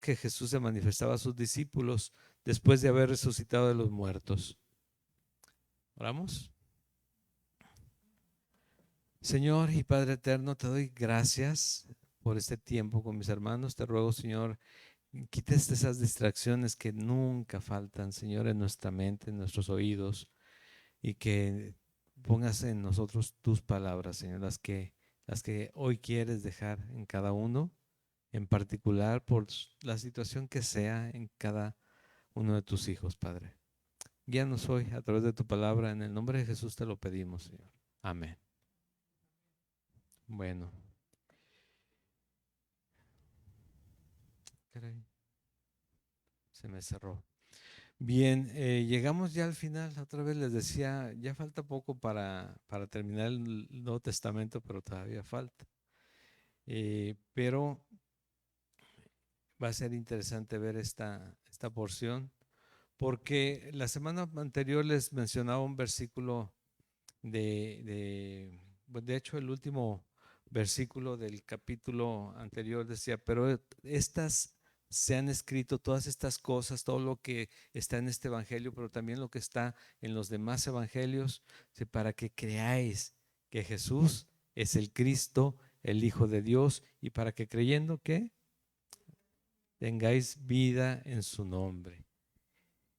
que Jesús se manifestaba a sus discípulos después de haber resucitado de los muertos. ¿Oramos? Señor y Padre eterno, te doy gracias por este tiempo con mis hermanos. Te ruego, Señor, quites esas distracciones que nunca faltan, Señor, en nuestra mente, en nuestros oídos, y que pongas en nosotros tus palabras, Señor, las que hoy quieres dejar en cada uno, en particular por la situación que sea en cada uno de tus hijos, Padre. Guíanos hoy a través de tu palabra. En el nombre de Jesús te lo pedimos, Señor. Amén. Bueno. Caray, se me cerró. Bien, llegamos ya al final. Otra vez les decía, ya falta poco para terminar el Nuevo Testamento, pero todavía falta. Pero va a ser interesante ver esta porción, porque la semana anterior les mencionaba un versículo de hecho, el último versículo del capítulo anterior decía, pero estas se han escrito todas estas cosas, todo lo que está en este evangelio, pero también lo que está en los demás evangelios, para que creáis que Jesús es el Cristo, el Hijo de Dios, y para que creyendo que tengáis vida en su nombre.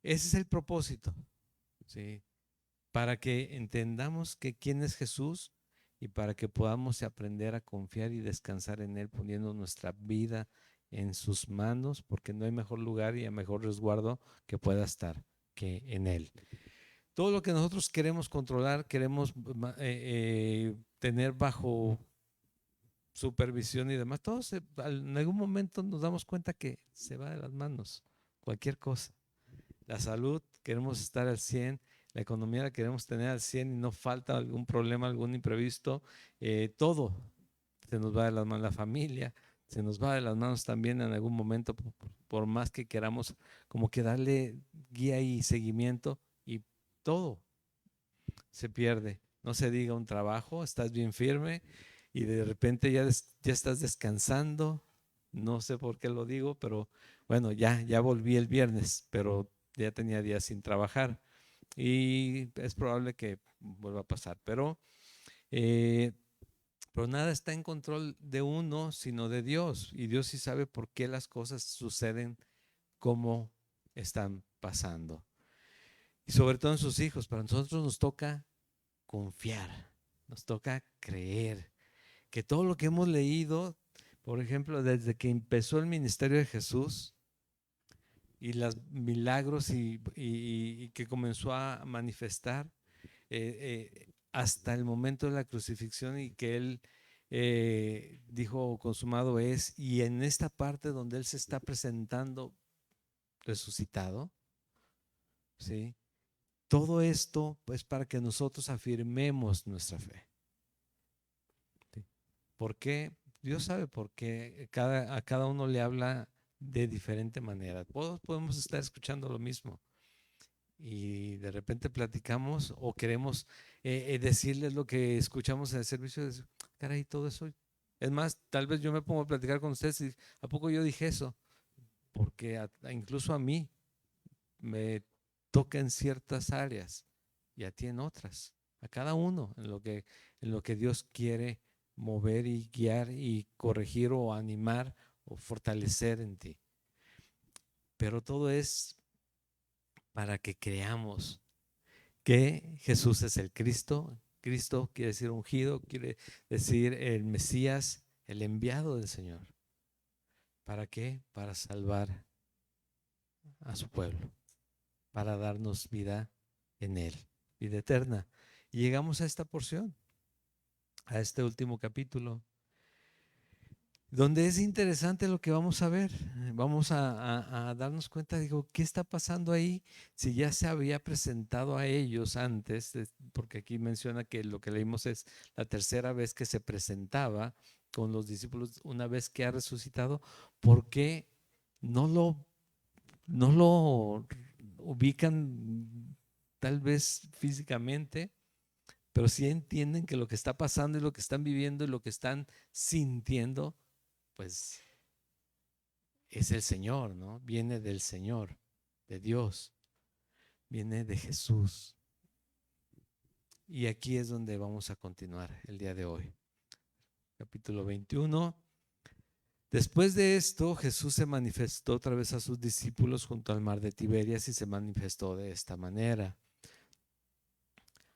Ese es el propósito, ¿sí? Para que entendamos que quién es Jesús y para que podamos aprender a confiar y descansar en Él, poniendo nuestra vida en sus manos, porque no hay mejor lugar y mejor resguardo que pueda estar que en Él. Todo lo que nosotros queremos controlar, queremos tener bajo supervisión y demás, todo en algún momento nos damos cuenta que se va de las manos, cualquier cosa. La salud, queremos estar al 100, la economía la queremos tener al 100 y no falta algún problema, algún imprevisto, todo se nos va de las manos, la familia se nos va de las manos también en algún momento, por más que queramos como que darle guía y seguimiento, y todo se pierde. No se diga un trabajo, estás bien firme y de repente ya estás descansando. No sé por qué lo digo, pero bueno, ya volví el viernes, pero ya tenía días sin trabajar y es probable que vuelva a pasar. Pero nada está en control de uno, sino de Dios. Y Dios sí sabe por qué las cosas suceden como están pasando. Y sobre todo en sus hijos. Para nosotros nos toca confiar, nos toca creer que todo lo que hemos leído, por ejemplo, desde que empezó el ministerio de Jesús y los milagros y que comenzó a manifestar hasta el momento de la crucifixión y que Él dijo consumado es, y en esta parte donde Él se está presentando resucitado, ¿sí? Todo esto es para que nosotros afirmemos nuestra fe. ¿Sí? ¿Por qué? Dios sabe por qué a cada uno le habla de diferente manera. Todos podemos estar escuchando lo mismo y de repente platicamos o queremos decirles lo que escuchamos en el servicio. Caray, todo eso. Es más, tal vez yo me pongo a platicar con ustedes y ¿a poco yo dije eso? Porque incluso a mí me toca en ciertas áreas y a ti en otras. A cada uno en lo que Dios quiere mover y guiar y corregir o animar o fortalecer en ti. Pero todo es para que creamos que Jesús es el Cristo. Cristo quiere decir ungido, quiere decir el Mesías, el enviado del Señor. ¿Para qué? Para salvar a su pueblo, para darnos vida en Él, vida eterna. Y llegamos a esta porción, a este último capítulo, donde es interesante lo que vamos a ver. Vamos a darnos cuenta, digo, ¿qué está pasando ahí? Si ya se había presentado a ellos antes, porque aquí menciona que lo que leímos es la tercera vez que se presentaba con los discípulos una vez que ha resucitado. ¿Por qué no lo ubican tal vez físicamente, pero sí entienden que lo que está pasando y lo que están viviendo y lo que están sintiendo, pues es el Señor, ¿no? Viene del Señor, de Dios, viene de Jesús. Y aquí es donde vamos a continuar el día de hoy. Capítulo 21. Después de esto, Jesús se manifestó otra vez a sus discípulos junto al mar de Tiberias y se manifestó de esta manera.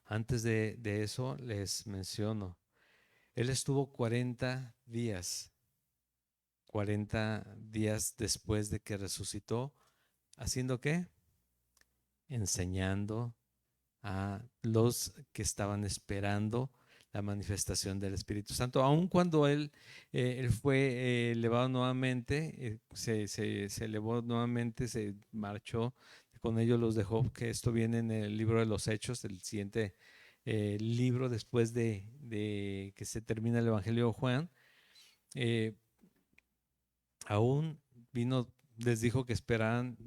Antes de eso les menciono, Él estuvo 40 días después de que resucitó, ¿haciendo qué? Enseñando a los que estaban esperando la manifestación del Espíritu Santo. Aun cuando él fue elevado nuevamente, se elevó nuevamente, se marchó, con ellos los dejó, que esto viene en el libro de los Hechos, el siguiente libro después de que se termina el Evangelio de Juan. Aún vino, les dijo que esperaran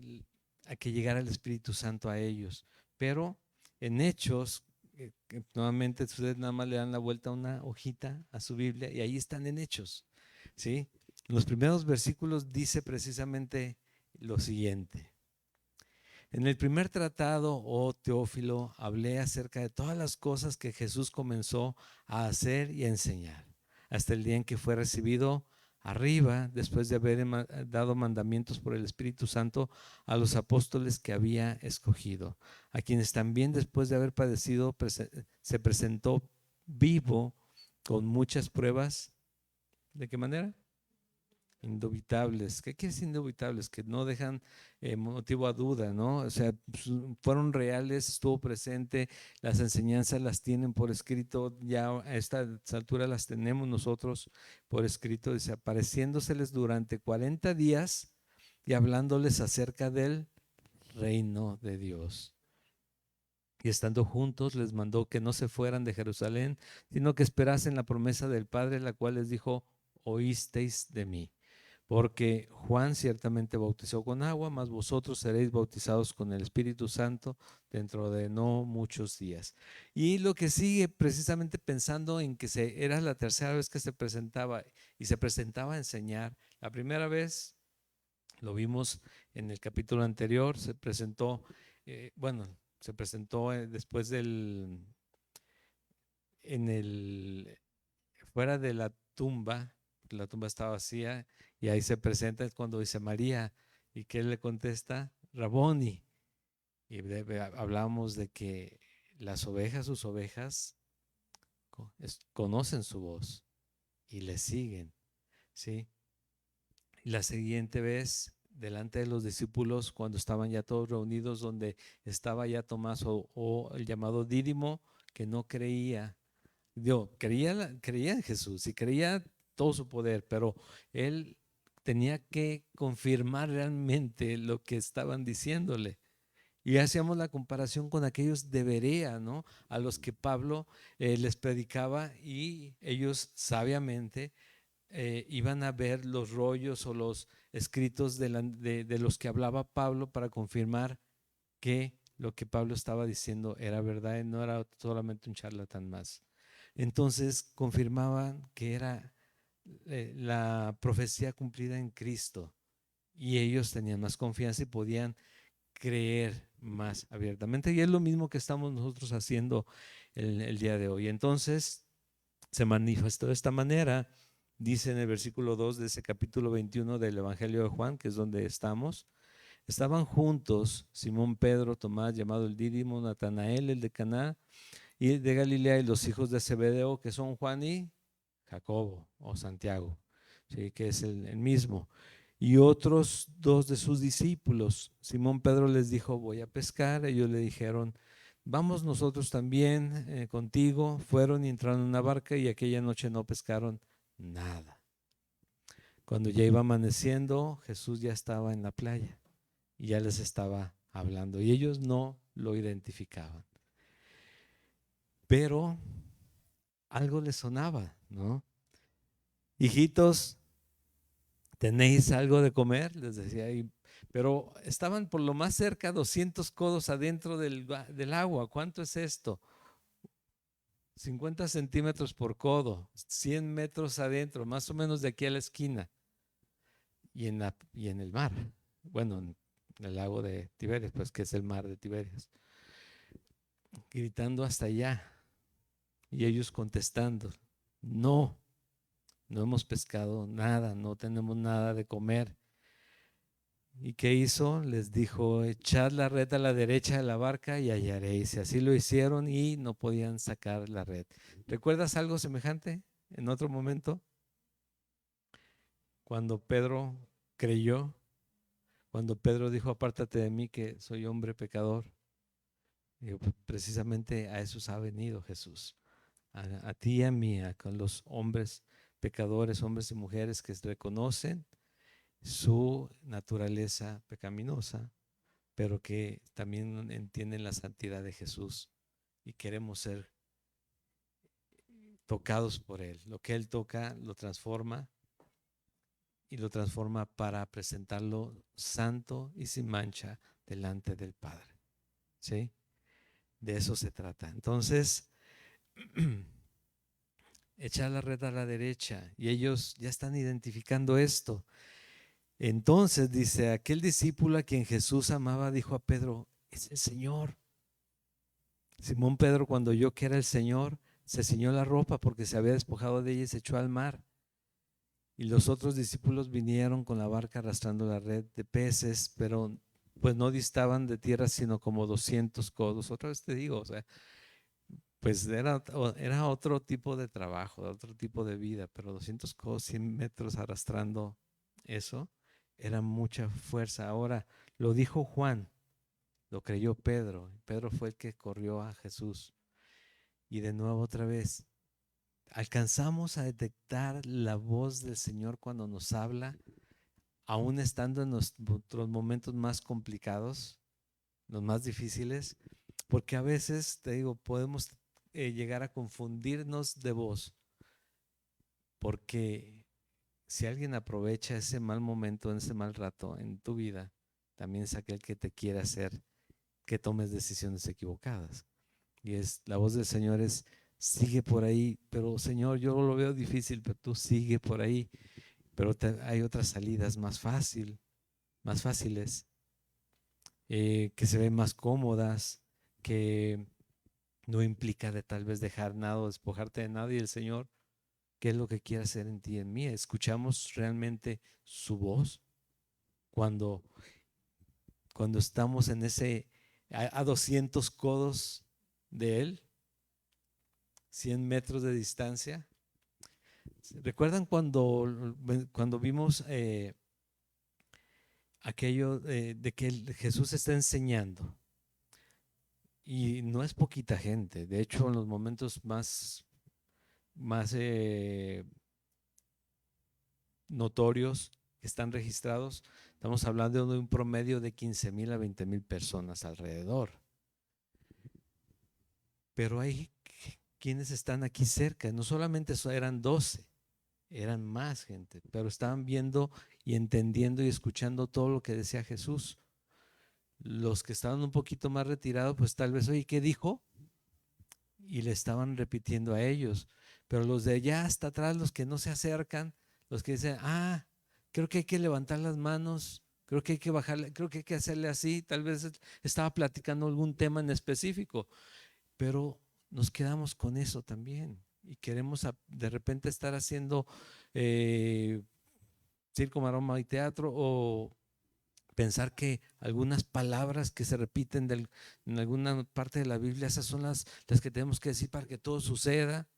a que llegara el Espíritu Santo a ellos, pero en Hechos, nuevamente ustedes nada más le dan la vuelta a una hojita a su Biblia y ahí están en Hechos, ¿sí? En los primeros versículos dice precisamente lo siguiente: en el primer tratado, oh Teófilo, hablé acerca de todas las cosas que Jesús comenzó a hacer y a enseñar, hasta el día en que fue recibido arriba, después de haber dado mandamientos por el Espíritu Santo a los apóstoles que había escogido, a quienes también después de haber padecido se presentó vivo con muchas pruebas. ¿De qué manera? Indubitables. ¿Qué quiere decir indubitables? Que no dejan motivo a duda, ¿no? O sea, fueron reales, estuvo presente, las enseñanzas las tienen por escrito, ya a esta altura las tenemos nosotros por escrito, desapareciéndoseles durante 40 días y hablándoles acerca del reino de Dios. Y estando juntos les mandó que no se fueran de Jerusalén, sino que esperasen la promesa del Padre, la cual les dijo: oísteis de mí. Porque Juan ciertamente bautizó con agua, mas vosotros seréis bautizados con el Espíritu Santo dentro de no muchos días. Y lo que sigue, precisamente pensando en que era la tercera vez que se presentaba y se presentaba a enseñar. La primera vez lo vimos en el capítulo anterior, se presentó, se presentó después fuera de la tumba estaba vacía, y ahí se presenta, es cuando dice María, y que él le contesta Raboni, y hablamos de que sus ovejas conocen su voz y le siguen, ¿sí? Y la siguiente vez, delante de los discípulos, cuando estaban ya todos reunidos, donde estaba ya Tomás o el llamado Dídimo, que no creía. Creía en Jesús y creía todo su poder, pero él tenía que confirmar realmente lo que estaban diciéndole. Y hacíamos la comparación con aquellos de Berea, ¿no? A los que Pablo les predicaba, y ellos sabiamente iban a ver los rollos o los escritos de los que hablaba Pablo para confirmar que lo que Pablo estaba diciendo era verdad y no era solamente un charlatán más. Entonces confirmaban que era la profecía cumplida en Cristo, y ellos tenían más confianza y podían creer más abiertamente. Y es lo mismo que estamos nosotros haciendo el día de hoy. Entonces se manifestó de esta manera. Dice en el versículo 2 de ese capítulo 21 del Evangelio de Juan, que es donde estamos: estaban juntos Simón Pedro, Tomás llamado el Dídimo, Natanael el de Caná y de Galilea, y los hijos de Zebedeo, que son Juan y Jacobo o Santiago, ¿sí? Que es el mismo, y otros dos de sus discípulos. Simón Pedro les dijo: voy a pescar. Ellos le dijeron: vamos nosotros también contigo. Fueron y entraron en una barca, y aquella noche no pescaron nada. Cuando ya iba amaneciendo, Jesús ya estaba en la playa y ya les estaba hablando, y ellos no lo identificaban, pero algo les sonaba, ¿no? Hijitos, ¿tenéis algo de comer?, les decía. Pero estaban por lo más cerca, 200 codos adentro del agua. ¿Cuánto es esto? 50 centímetros por codo, 100 metros adentro, más o menos de aquí a la esquina. y en el mar. Bueno, en el lago de Tiberias, pues que es el mar de Tiberias. Gritando hasta allá. Y ellos contestando, no, no hemos pescado nada, no tenemos nada de comer. ¿Y qué hizo? Les dijo, echad la red a la derecha de la barca y hallaréis. Y así lo hicieron y no podían sacar la red. ¿Recuerdas algo semejante en otro momento? Cuando Pedro creyó, cuando Pedro dijo, apártate de mí que soy hombre pecador. Y precisamente a eso ha venido Jesús. A ti y a mí, con los hombres pecadores, hombres y mujeres que reconocen su naturaleza pecaminosa, pero que también entienden la santidad de Jesús y queremos ser tocados por Él. Lo que Él toca lo transforma y lo transforma para presentarlo santo y sin mancha delante del Padre. ¿Sí? De eso se trata. Entonces, echar la red a la derecha y ellos ya están identificando esto. Entonces dice, aquel discípulo a quien Jesús amaba dijo a Pedro, es el Señor. Simón Pedro, cuando oyó que era el Señor, se ciñó la ropa porque se había despojado de ella y se echó al mar. Y los otros discípulos vinieron con la barca arrastrando la red de peces, pero pues no distaban de tierra sino como 200 codos. Otra vez te digo, o sea, pues era otro tipo de trabajo, otro tipo de vida, pero 200 codos, 100 metros arrastrando eso, era mucha fuerza. Ahora, lo dijo Juan, lo creyó Pedro. Pedro fue el que corrió a Jesús. Y de nuevo otra vez, alcanzamos a detectar la voz del Señor cuando nos habla, aún estando en nuestros momentos más complicados, los más difíciles, porque a veces, te digo, podemos llegar a confundirnos de voz, porque si alguien aprovecha ese mal momento, ese mal rato en tu vida, también es aquel que te quiere hacer que tomes decisiones equivocadas. Y es la voz del Señor es, sigue por ahí, pero Señor, yo lo veo difícil, pero tú sigue por ahí. Pero hay otras salidas más fáciles, que se ven más cómodas, que no implica de tal vez dejar nada o despojarte de nada. Y el Señor, ¿qué es lo que quiere hacer en ti y en mí? ¿Escuchamos realmente su voz cuando, cuando estamos en ese, a 200 codos de Él, 100 metros de distancia? ¿Recuerdan cuando vimos aquello de que Jesús está enseñando? Y no es poquita gente. De hecho, en los momentos más notorios que están registrados, estamos hablando de un promedio de 15,000 a 20,000 personas alrededor. Pero hay quienes están aquí cerca. No solamente eran 12, eran más gente, pero estaban viendo y entendiendo y escuchando todo lo que decía Jesús. Los que estaban un poquito más retirados, pues tal vez, oye, ¿qué dijo? Y le estaban repitiendo a ellos. Pero los de allá hasta atrás, los que no se acercan, los que dicen, creo que hay que levantar las manos, creo que hay que bajarle, creo que hay que hacerle así, tal vez estaba platicando algún tema en específico, pero nos quedamos con eso también y queremos de repente estar haciendo circo, maroma y teatro, o pensar que algunas palabras que se repiten en alguna parte de la Biblia, esas son las que tenemos que decir para que todo suceda,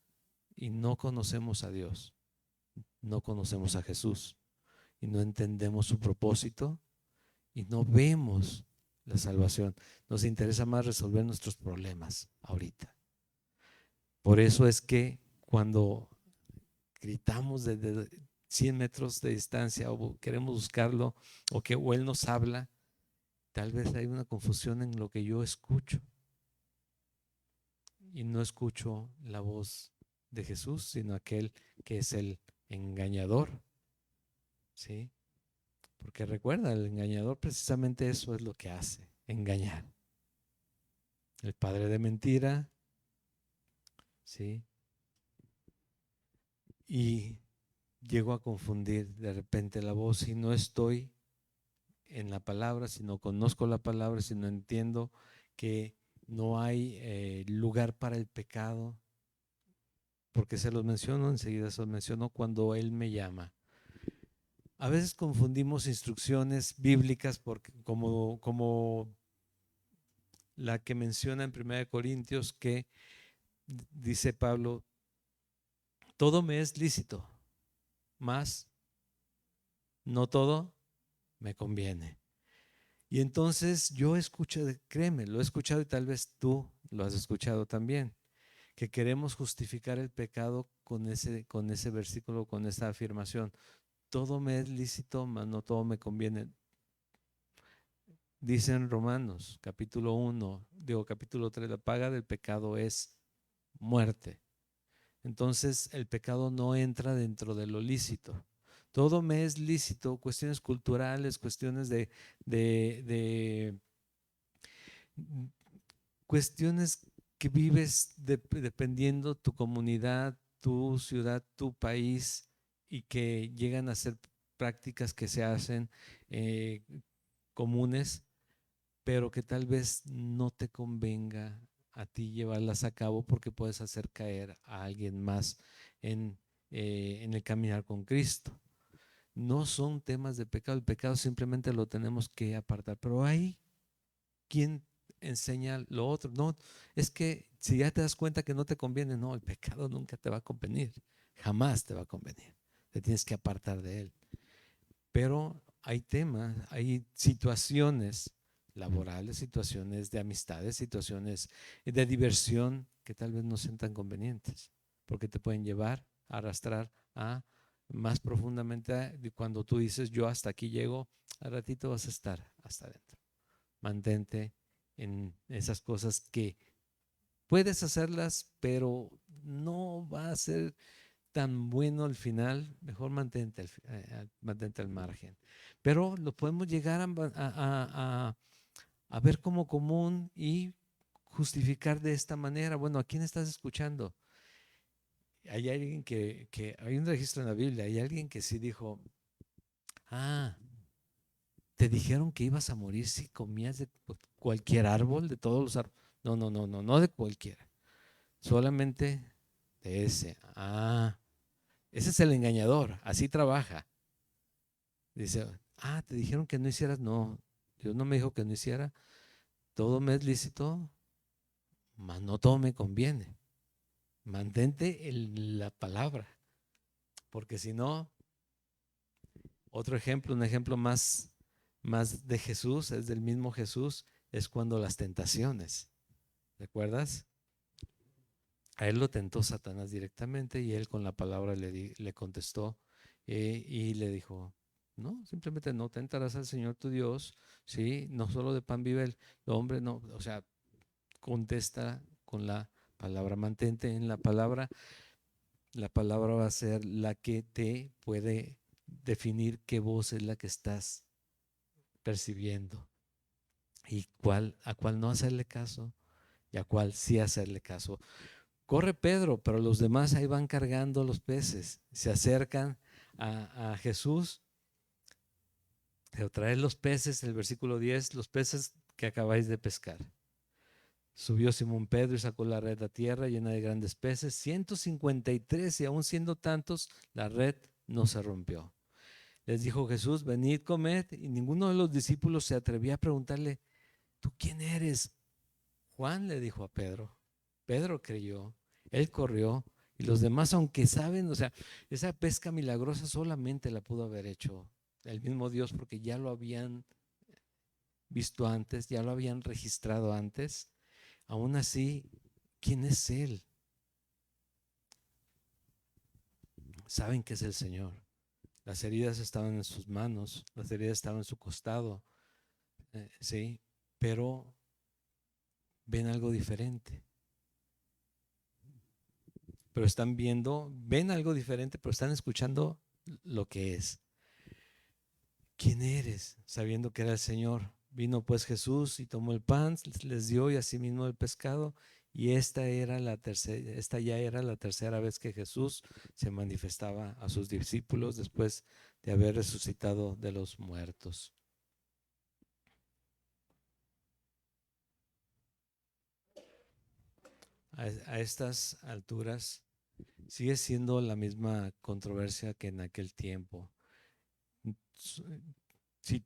y no conocemos a Dios, no conocemos a Jesús y no entendemos su propósito y no vemos la salvación. Nos interesa más resolver nuestros problemas ahorita. Por eso es que cuando gritamos desde 100 metros de distancia o queremos buscarlo o Él nos habla, tal vez hay una confusión en lo que yo escucho y no escucho la voz de Jesús, sino aquel que es el engañador. ¿Sí? Porque recuerda, el engañador precisamente eso es lo que hace, engañar. El padre de mentira, ¿sí? Y llego a confundir de repente la voz y no estoy en la palabra, si no conozco la palabra, si no entiendo que no hay lugar para el pecado, porque se los menciono, enseguida se los menciono cuando Él me llama. A veces confundimos instrucciones bíblicas como la que menciona en 1 Corintios, que dice Pablo, todo me es lícito, mas no todo me conviene. Y entonces yo escucho, créeme, lo he escuchado y tal vez tú lo has escuchado también, que queremos justificar el pecado con ese versículo, con esa afirmación. Todo me es lícito, mas no todo me conviene. Dice en Romanos, capítulo 3, la paga del pecado es muerte. Entonces el pecado no entra dentro de lo lícito. Todo me es lícito, cuestiones culturales, cuestiones de cuestiones que vives dependiendo tu comunidad, tu ciudad, tu país, y que llegan a ser prácticas que se hacen comunes, pero que tal vez no te convenga a ti llevarlas a cabo porque puedes hacer caer a alguien más en el caminar con Cristo. No son temas de pecado, el pecado simplemente lo tenemos que apartar, pero hay quien enseña lo otro. No, es que si ya te das cuenta que no te conviene, no, el pecado nunca te va a convenir, jamás te va a convenir, te tienes que apartar de él. Pero hay temas, hay situaciones laborales, situaciones de amistades, situaciones de diversión que tal vez no sean tan convenientes, porque te pueden llevar a arrastrar a más profundamente cuando tú dices yo hasta aquí llego, al ratito vas a estar hasta adentro. Mantente en esas cosas que puedes hacerlas, pero no va a ser tan bueno al final. Mejor mantente al margen. Pero lo podemos llegar a ver como común y justificar de esta manera. Bueno, ¿a quién estás escuchando? Hay alguien hay un registro en la Biblia, hay alguien que sí dijo, te dijeron que ibas a morir si comías de cualquier árbol, de todos los árboles. No, no, no, no, no de cualquiera, solamente de ese. Ese es el engañador, así trabaja. Dice, te dijeron que no hicieras. No, Dios no me dijo que no hiciera. Todo me es lícito, mas no todo me conviene. Mantente en la palabra, porque si no, otro ejemplo, un ejemplo más de Jesús, es del mismo Jesús, es cuando las tentaciones, ¿recuerdas? A él lo tentó Satanás directamente y él con la palabra le contestó y le dijo, no, simplemente no tentarás al Señor tu Dios, ¿sí? No solo de pan vive el hombre, no, o sea, contesta con la palabra, mantente en la palabra va a ser la que te puede definir qué voz es la que estás percibiendo y a cuál no hacerle caso y a cuál sí hacerle caso. Corre Pedro, pero los demás ahí van cargando los peces. Se acercan a Jesús. Pero traed los peces, el versículo 10, los peces que acabáis de pescar. Subió Simón Pedro y sacó la red a tierra llena de grandes peces, 153, y aún siendo tantos, la red no se rompió. Les dijo Jesús, venid, comed, y ninguno de los discípulos se atrevía a preguntarle, ¿tú quién eres? Juan le dijo a Pedro. Pedro creyó, él corrió, y los demás, aunque saben, o sea, esa pesca milagrosa solamente la pudo haber hecho el mismo Dios, porque ya lo habían visto antes, ya lo habían registrado antes. Aún así, ¿quién es Él? Saben que es el Señor. Las heridas estaban en sus manos, las heridas estaban en su costado, sí, pero ven algo diferente. Pero ven algo diferente, pero están escuchando lo que es. ¿Quién eres? Sabiendo que era el Señor. Vino pues Jesús y tomó el pan, les dio y asimismo el pescado, Y esta ya era la tercera vez que Jesús se manifestaba a sus discípulos después de haber resucitado de los muertos. A estas alturas sigue siendo la misma controversia que en aquel tiempo. Si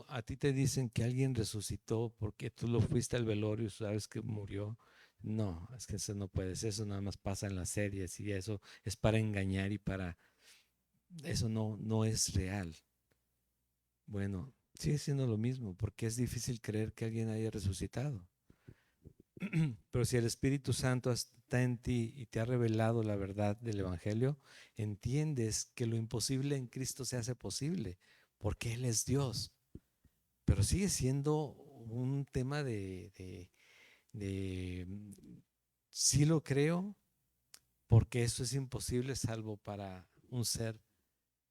a ti te dicen que alguien resucitó porque tú lo fuiste al velorio y sabes que murió, no, es que eso no puede ser, eso nada más pasa en las series y eso es para engañar eso no es real. Bueno, sigue siendo lo mismo porque es difícil creer que alguien haya resucitado. Pero si el Espíritu Santo está en ti y te ha revelado la verdad del Evangelio, entiendes que lo imposible en Cristo se hace posible porque Él es Dios. Pero sigue siendo un tema de sí lo creo, porque eso es imposible salvo para un ser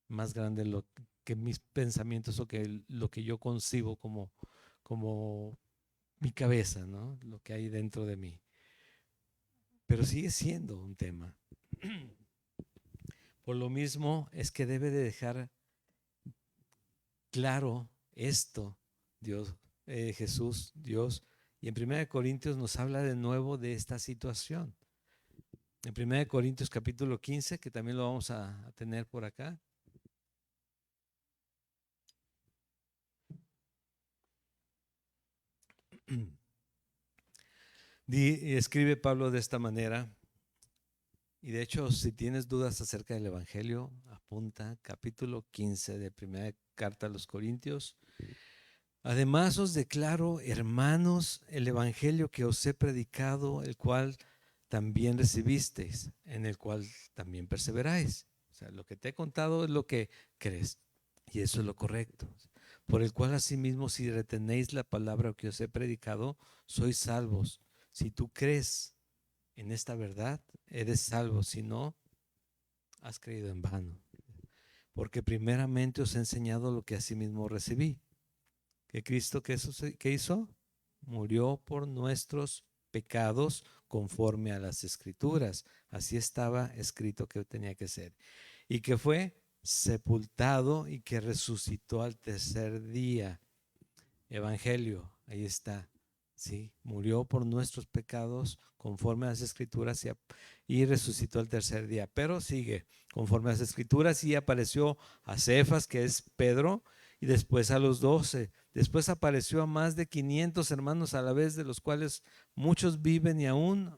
más grande que mis pensamientos o que lo que yo concibo como mi cabeza, ¿no? Lo que hay dentro de mí. Pero sigue siendo un tema. Por lo mismo es que debe de dejar claro esto, Jesús, Dios. Y en 1 Corintios nos habla de nuevo de esta situación. En 1 Corintios capítulo 15, que también lo vamos a tener por acá. Escribe Pablo de esta manera, y de hecho si tienes dudas acerca del Evangelio, apunta capítulo 15 de primera carta a los Corintios. Además os declaro, hermanos, el Evangelio que os he predicado, el cual también recibisteis, en el cual también perseveráis. O sea, lo que te he contado es lo que crees, y eso es lo correcto. Por el cual asimismo, si retenéis la palabra que os he predicado, sois salvos. Si tú crees en esta verdad, eres salvo. Si no, has creído en vano. Porque primeramente os he enseñado lo que asimismo recibí. Que Cristo, ¿qué hizo? Murió por nuestros pecados conforme a las Escrituras. Así estaba escrito que tenía que ser. Y que fue sepultado y que resucitó al tercer día. Evangelio, ahí está. ¿Sí? Murió por nuestros pecados conforme a las Escrituras y resucitó al tercer día. Pero sigue, conforme a las Escrituras, y apareció a Cefas, que es Pedro, y después a los 12. Después apareció a más de 500 hermanos a la vez, de los cuales muchos viven y aún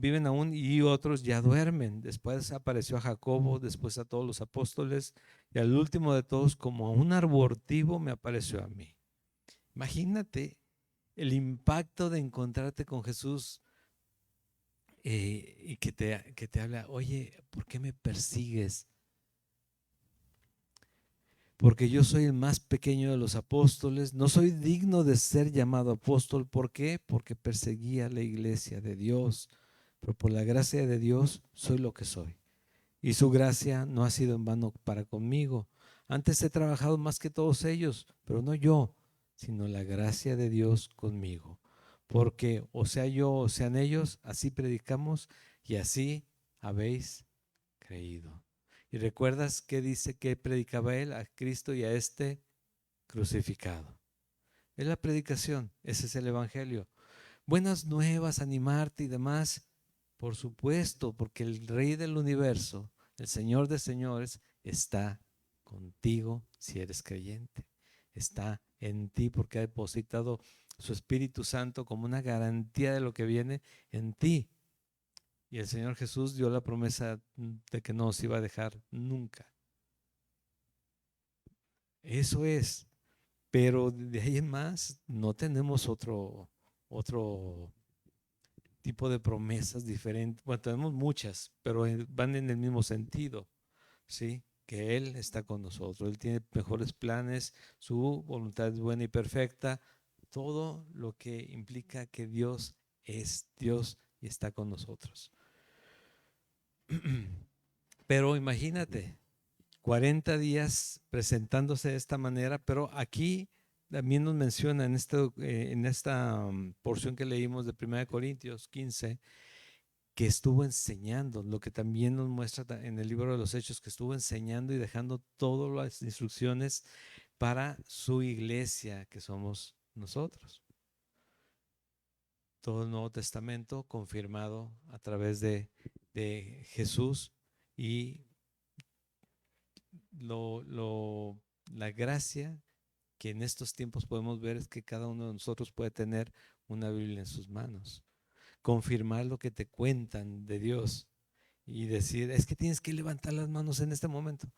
viven y otros ya duermen. Después apareció a Jacobo, después a todos los apóstoles, y al último de todos, como a un abortivo, me apareció a mí. Imagínate el impacto de encontrarte con Jesús y que te habla, oye, ¿por qué me persigues? Porque yo soy el más pequeño de los apóstoles, no soy digno de ser llamado apóstol. ¿Por qué? Porque perseguía la iglesia de Dios, pero por la gracia de Dios soy lo que soy. Y su gracia no ha sido en vano para conmigo. Antes he trabajado más que todos ellos, pero no yo, sino la gracia de Dios conmigo. Porque o sea yo o sean ellos, así predicamos y así habéis creído. ¿Y recuerdas qué dice que predicaba él? A Cristo y a este crucificado. Es la predicación, ese es el Evangelio. Buenas nuevas, animarte y demás, por supuesto, porque el Rey del universo, el Señor de señores, está contigo si eres creyente. Está en ti porque ha depositado su Espíritu Santo como una garantía de lo que viene en ti. Y el Señor Jesús dio la promesa de que no nos iba a dejar nunca. Eso es. Pero de ahí en más no tenemos otro tipo de promesas diferentes. Bueno, tenemos muchas, pero van en el mismo sentido, ¿sí? Que Él está con nosotros. Él tiene mejores planes, su voluntad es buena y perfecta. Todo lo que implica que Dios es Dios y está con nosotros. Pero imagínate, 40 días presentándose de esta manera, pero aquí también nos menciona en esta porción que leímos de 1 Corintios 15, que estuvo enseñando, lo que también nos muestra en el libro de los Hechos, que estuvo enseñando y dejando todas las instrucciones para su iglesia, que somos nosotros. Todo el Nuevo Testamento confirmado a través de Jesús, y la gracia que en estos tiempos podemos ver es que cada uno de nosotros puede tener una Biblia en sus manos, confirmar lo que te cuentan de Dios y decir, es que tienes que levantar las manos en este momento.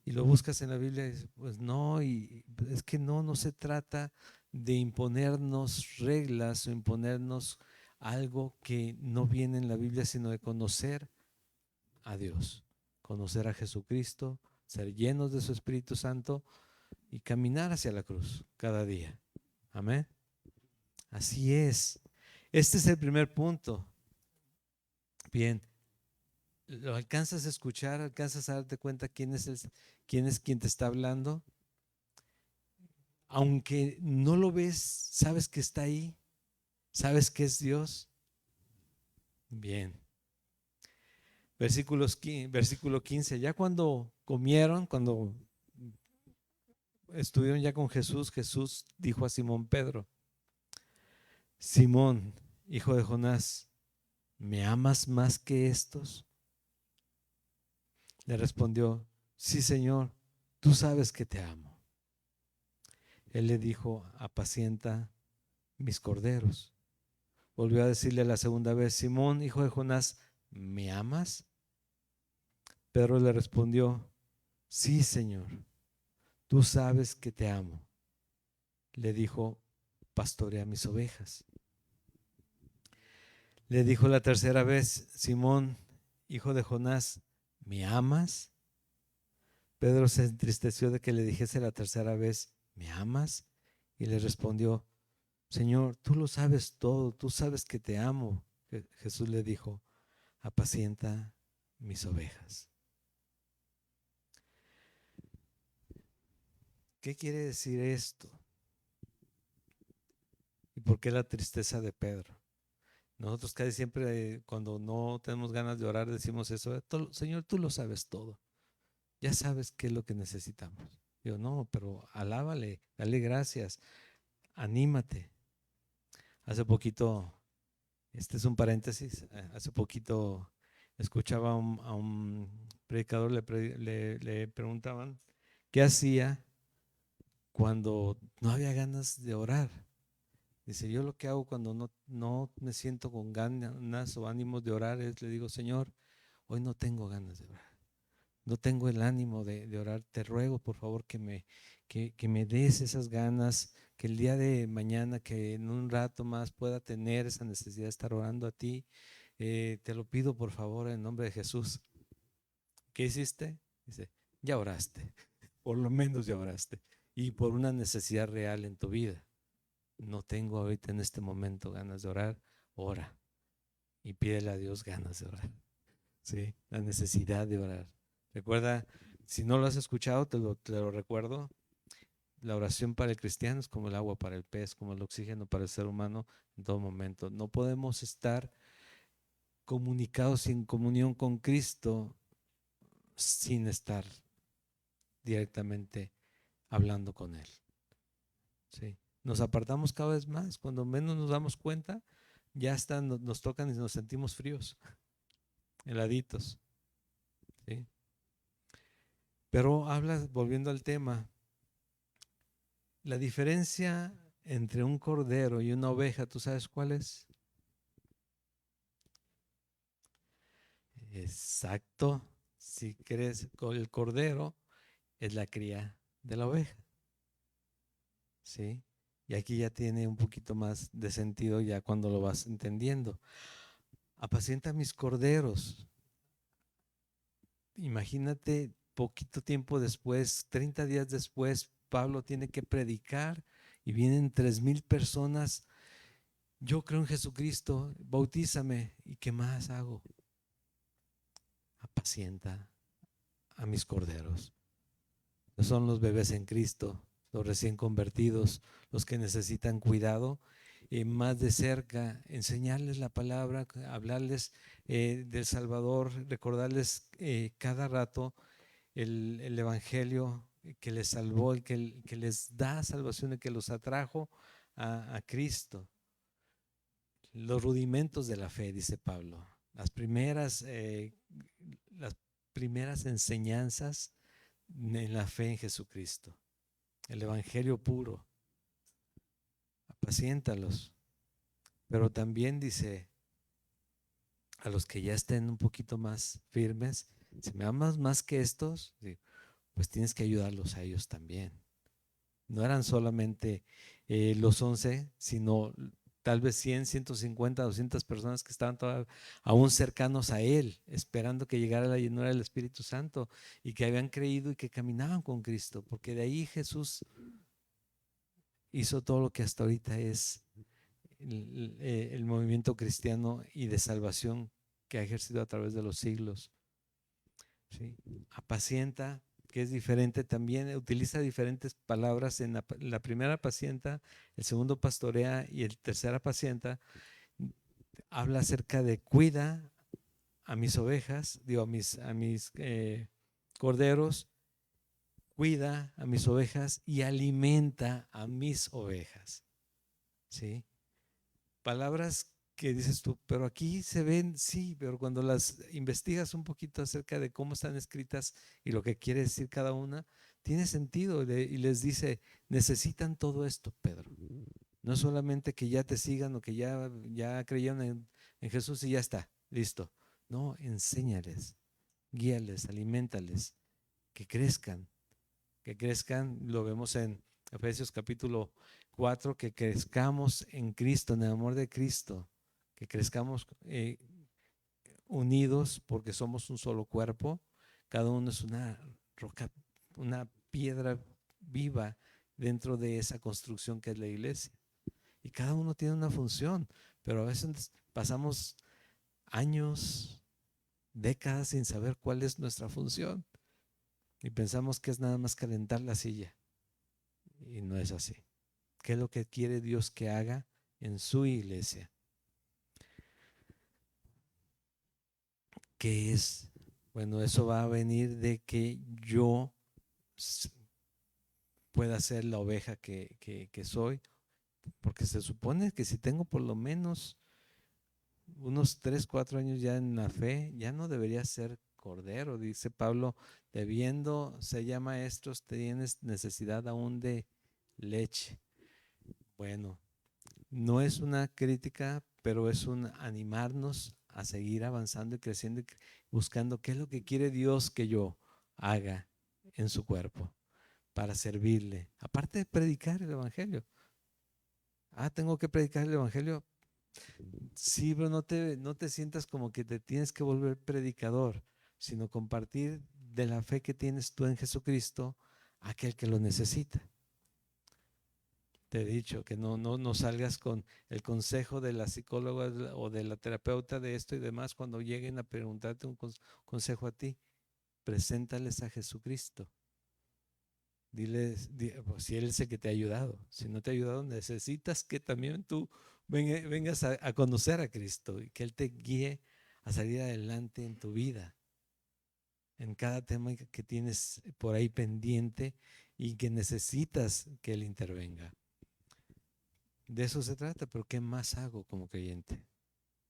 Y lo buscas en la Biblia y dices, pues no, y es que no se trata de imponernos reglas o imponernos algo que no viene en la Biblia, sino de conocer a Dios, conocer a Jesucristo, ser llenos de su Espíritu Santo y caminar hacia la cruz cada día. Amén. Así es. Este es el primer punto. Bien, ¿lo alcanzas a escuchar? ¿Alcanzas a darte cuenta quién es quien te está hablando? Aunque no lo ves, sabes que está ahí, sabes que es Dios. Bien. Versículo 15. Ya cuando comieron, cuando estuvieron ya con Jesús, Jesús dijo a Simón Pedro: Simón, hijo de Jonás, ¿me amas más que estos? Le respondió: sí, Señor, tú sabes que te amo. Él le dijo: apacienta mis corderos. Volvió a decirle la segunda vez: Simón, hijo de Jonás, ¿me amas? Pedro le respondió: sí, Señor, tú sabes que te amo. Le dijo: pastorea mis ovejas. Le dijo la tercera vez: Simón, hijo de Jonás, ¿me amas? Pedro se entristeció de que le dijese la tercera vez: ¿me amas? Y le respondió: Señor, tú lo sabes todo, tú sabes que te amo. Jesús le dijo: apacienta mis ovejas. ¿Qué quiere decir esto? ¿Y por qué la tristeza de Pedro? Nosotros casi siempre cuando no tenemos ganas de orar decimos eso: Señor, tú lo sabes todo, ya sabes qué es lo que necesitamos. Yo: no, pero alábale, dale gracias, anímate. Hace poquito, este es un paréntesis, hace poquito escuchaba a un predicador, le preguntaban qué hacía cuando no había ganas de orar. Dice: yo lo que hago cuando no me siento con ganas o ánimos de orar es, le digo: Señor, hoy no tengo ganas de orar, no tengo el ánimo de orar, te ruego por favor que me des esas ganas, que el día de mañana, que en un rato más pueda tener esa necesidad de estar orando a ti. Te lo pido por favor en nombre de Jesús. ¿Qué hiciste? Dice: ya oraste, por lo menos ya oraste, y por una necesidad real en tu vida. No tengo ahorita en este momento ganas de orar. Ora y pídele a Dios ganas de orar. ¿Sí? La necesidad de orar. Recuerda, si no lo has escuchado, te lo recuerdo. La oración para el cristiano es como el agua para el pez, como el oxígeno para el ser humano en todo momento. No podemos estar comunicados en comunión con Cristo sin estar directamente hablando con Él. ¿Sí? Nos apartamos cada vez más. Cuando menos nos damos cuenta, ya nos tocan y nos sentimos fríos, heladitos. ¿Sí? Pero volviendo al tema, la diferencia entre un cordero y una oveja, ¿tú sabes cuál es? Exacto. Si crees, el cordero es la cría de la oveja. ¿Sí? Y aquí ya tiene un poquito más de sentido ya cuando lo vas entendiendo. Apacienta mis corderos. Imagínate, poquito tiempo después, 30 días después, Pablo tiene que predicar y vienen 3,000 personas. Yo creo en Jesucristo, bautízame. ¿Y qué más hago? Apacienta a mis corderos. No son los bebés en Cristo, los recién convertidos, los que necesitan cuidado, más de cerca, enseñarles la palabra, hablarles del Salvador, recordarles cada rato el Evangelio que les salvó, que les da salvación, el que los atrajo a Cristo. Los rudimentos de la fe, dice Pablo, las primeras enseñanzas en la fe en Jesucristo, el Evangelio puro. Apaciéntalos, pero también dice a los que ya estén un poquito más firmes, si me amas más que estos, pues tienes que ayudarlos a ellos también. No eran solamente los 11, sino tal vez 100, 150, 200 personas que estaban aún cercanos a Él, esperando que llegara la llenura del Espíritu Santo y que habían creído y que caminaban con Cristo, porque de ahí Jesús hizo todo lo que hasta ahorita es el movimiento cristiano y de salvación que ha ejercido a través de los siglos. ¿Sí? Apacienta, que es diferente también, utiliza diferentes palabras. En la primera apacienta, el segundo pastorea y el tercera apacienta habla acerca de cuida a mis ovejas, digo a mis corderos, cuida a mis ovejas y alimenta a mis ovejas. ¿Sí? Palabras que dices tú, pero aquí se ven, sí, pero cuando las investigas un poquito acerca de cómo están escritas y lo que quiere decir cada una, tiene sentido. Y les dice, necesitan todo esto, Pedro. No solamente que ya te sigan o que ya creyeron en Jesús y ya está, listo. No, enséñales, guíales, aliméntales, que crezcan, lo vemos en Efesios capítulo 4, que crezcamos en Cristo, en el amor de Cristo, que crezcamos unidos porque somos un solo cuerpo, cada uno es una roca, una piedra viva dentro de esa construcción que es la iglesia. Y cada uno tiene una función, pero a veces pasamos años, décadas sin saber cuál es nuestra función. Y pensamos que es nada más calentar la silla. Y no es así. ¿Qué es lo que quiere Dios que haga en su iglesia? ¿Qué es? Bueno, eso va a venir de que yo pueda ser la oveja que soy. Porque se supone que si tengo por lo menos unos 3, 4 años ya en la fe, ya no debería ser cordero. Dice Pablo, debiendo ser ya maestros, tienes necesidad aún de leche. Bueno, no es una crítica, pero es un animarnos a seguir avanzando y creciendo y buscando qué es lo que quiere Dios que yo haga en su cuerpo para servirle. Aparte de predicar el evangelio. Tengo que predicar el evangelio. Sí, pero no te sientas como que te tienes que volver predicador, sino compartir de la fe que tienes tú en Jesucristo a aquel que lo necesita. Te he dicho que no salgas con el consejo de la psicóloga o de la terapeuta de esto y demás cuando lleguen a preguntarte un consejo a ti. Preséntales a Jesucristo. Diles, pues, si Él es el que te ha ayudado. Si no te ha ayudado, necesitas que también tú vengas a conocer a Cristo y que Él te guíe a salir adelante en tu vida, en cada tema que tienes por ahí pendiente y que necesitas que Él intervenga. De eso se trata, pero ¿qué más hago como creyente?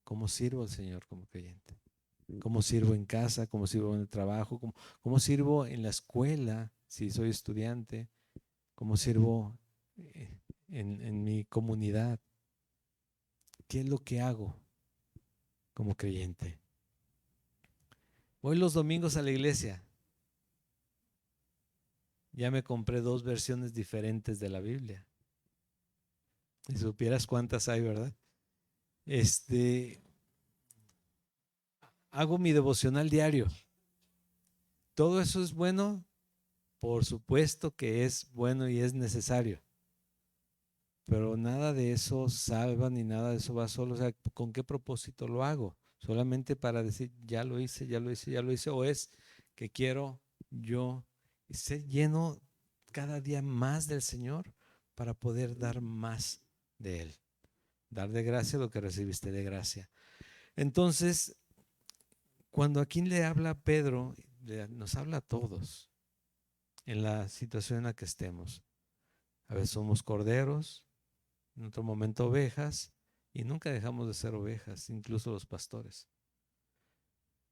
¿Cómo sirvo al Señor como creyente? ¿Cómo sirvo en casa? ¿Cómo sirvo en el trabajo? ¿Cómo sirvo en la escuela si soy estudiante? ¿Cómo sirvo en mi comunidad? ¿Qué es lo que hago como creyente? Voy los domingos a la iglesia. Ya me compré 2 versiones diferentes de la Biblia. Si supieras cuántas hay, ¿verdad? Hago mi devocional diario. ¿Todo eso es bueno? Por supuesto que es bueno y es necesario. Pero nada de eso salva ni nada de eso va solo. O sea, ¿con qué propósito lo hago? Solamente para decir, ya lo hice, ya lo hice, ya lo hice. O es que quiero yo ser lleno cada día más del Señor para poder dar más de Él. Dar de gracia lo que recibiste de gracia. Entonces, cuando aquí le habla a Pedro, nos habla a todos en la situación en la que estemos. A veces somos corderos, en otro momento ovejas, y nunca dejamos de ser ovejas, incluso los pastores.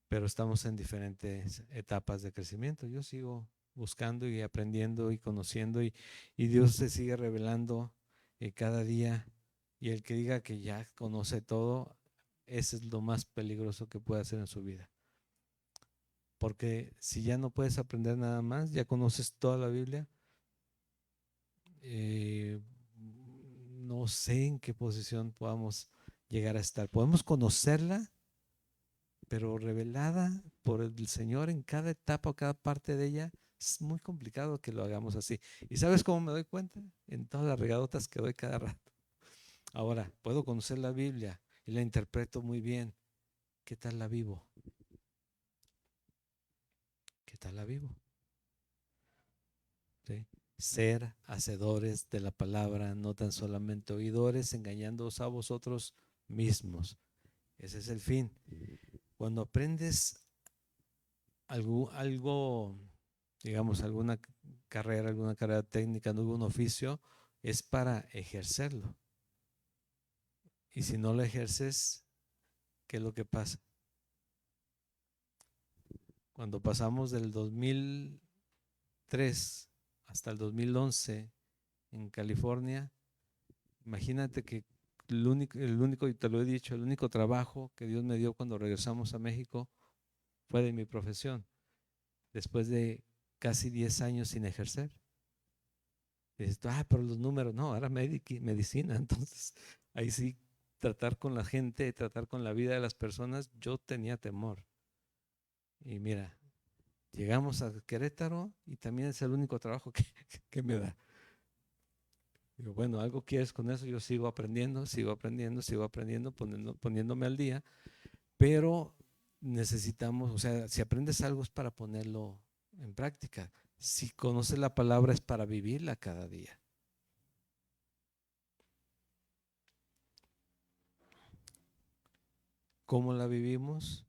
Pero estamos en diferentes etapas de crecimiento. Yo sigo buscando y aprendiendo y conociendo, y Dios se sigue revelando cada día. Y el que diga que ya conoce todo, ese es lo más peligroso que puede hacer en su vida. Porque si ya no puedes aprender nada más, ya conoces toda la Biblia, no sé en qué posición podamos llegar a estar. Podemos conocerla, pero revelada por el Señor en cada etapa o cada parte de ella, es muy complicado que lo hagamos así. ¿Y sabes cómo me doy cuenta? En todas las regadotas que doy cada rato. Ahora, puedo conocer la Biblia y la interpreto muy bien. ¿Qué tal la vivo? ¿Qué tal la vivo? ¿Sí? Ser hacedores de la palabra, no tan solamente oidores, engañándoos a vosotros mismos. Ese es el fin. Cuando aprendes algo, digamos, alguna carrera técnica, algún oficio, es para ejercerlo. Y si no lo ejerces, ¿qué es lo que pasa? Cuando pasamos del 2003 hasta el 2011 en California, imagínate que el único, y te lo he dicho, el único trabajo que Dios me dio cuando regresamos a México fue de mi profesión, después de casi 10 años sin ejercer. Y dices, pero los números, no, era medicina, entonces ahí sí, tratar con la gente, tratar con la vida de las personas, yo tenía temor. Y mira, llegamos a Querétaro y también es el único trabajo que me da. Digo, bueno, algo quieres con eso, yo sigo aprendiendo, poniéndome al día, pero necesitamos, o sea, si aprendes algo es para ponerlo en práctica. Si conoces la palabra es para vivirla cada día. ¿Cómo la vivimos?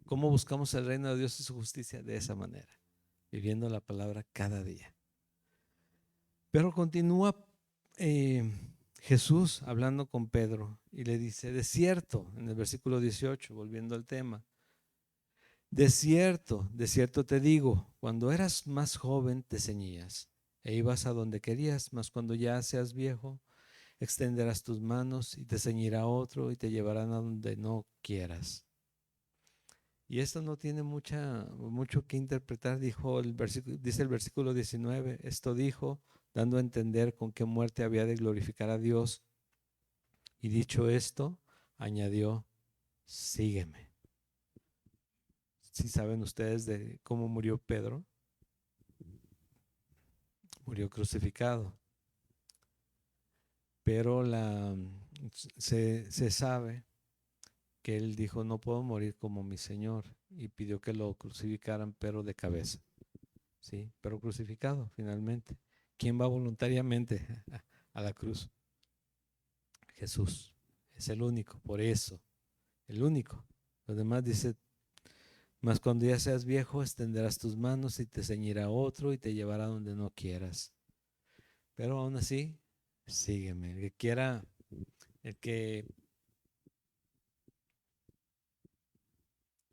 ¿Cómo buscamos el reino de Dios y su justicia? De esa manera, viviendo la palabra cada día. Pero continúa Jesús hablando con Pedro y le dice, de cierto, en el versículo 18, volviendo al tema, de cierto te digo, cuando eras más joven te ceñías e ibas a donde querías, mas cuando ya seas viejo, extenderás tus manos y te ceñirá otro y te llevarán a donde no quieras. Y esto no tiene mucho que interpretar, dice el versículo 19, esto dijo, dando a entender con qué muerte había de glorificar a Dios. Y dicho esto, añadió, sígueme. ¿Sí saben ustedes de cómo murió Pedro? Murió crucificado. Pero se sabe que él dijo, no puedo morir como mi Señor. Y pidió que lo crucificaran, pero de cabeza. ¿Sí? Pero crucificado finalmente. ¿Quién va voluntariamente a la cruz? Jesús. Es el único, por eso. El único. Los demás dice, mas cuando ya seas viejo, extenderás tus manos y te ceñirá otro y te llevará donde no quieras. Pero aún así, sígueme. El que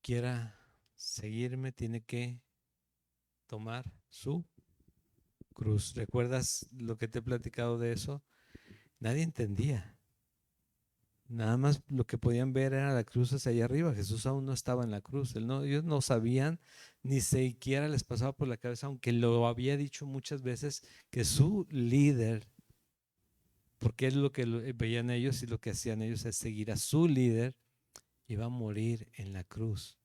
quiera seguirme, tiene que tomar su cruz. ¿Recuerdas lo que te he platicado de eso? Nadie entendía. Nada más lo que podían ver era la cruz hacia allá arriba. Jesús aún no estaba en la cruz. Ellos no sabían, ni siquiera les pasaba por la cabeza, aunque lo había dicho muchas veces, que su líder, porque es lo que veían ellos y lo que hacían ellos es seguir a su líder, iba a morir en la cruz,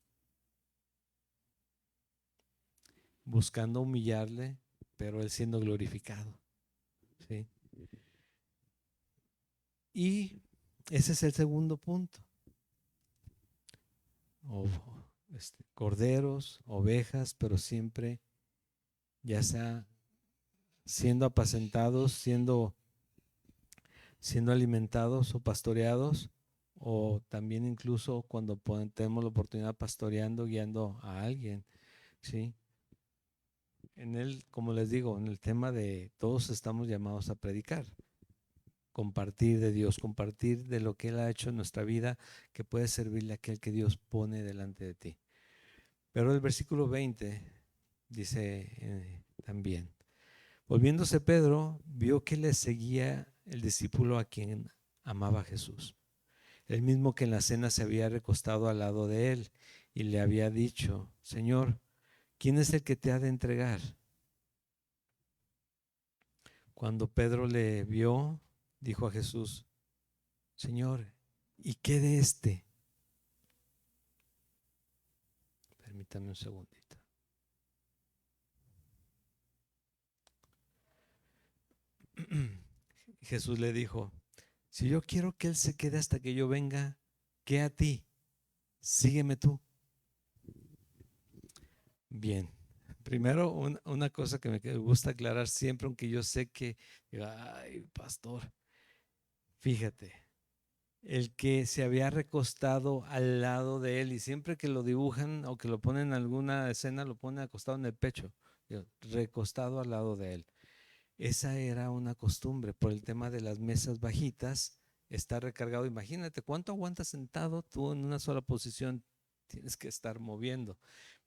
buscando humillarle, pero él siendo glorificado. ¿Sí? Y ese es el segundo punto. Corderos, ovejas, pero siempre, ya sea siendo apacentados, siendo alimentados o pastoreados, o también incluso cuando tenemos la oportunidad pastoreando, guiando a alguien, ¿sí? En él, como les digo, en el tema de todos estamos llamados a predicar, compartir de Dios, compartir de lo que Él ha hecho en nuestra vida, que puede servirle a aquel que Dios pone delante de ti. Pero el versículo 20 dice también, volviéndose Pedro, vio que le seguía el discípulo a quien amaba Jesús, el mismo que en la cena se había recostado al lado de él y le había dicho, Señor, ¿quién es el que te ha de entregar? Cuando Pedro le vio, dijo a Jesús, Señor, ¿y qué de este? Permítame un segundito. Jesús le dijo, si yo quiero que él se quede hasta que yo venga, ¿qué a ti? Sígueme tú. Bien. Primero, una cosa que me gusta aclarar siempre, aunque yo sé que, ay, pastor, fíjate, el que se había recostado al lado de él, y siempre que lo dibujan o que lo ponen en alguna escena, lo ponen acostado en el pecho, recostado al lado de él. Esa era una costumbre por el tema de las mesas bajitas, está recargado. Imagínate cuánto aguantas sentado tú en una sola posición, tienes que estar moviendo.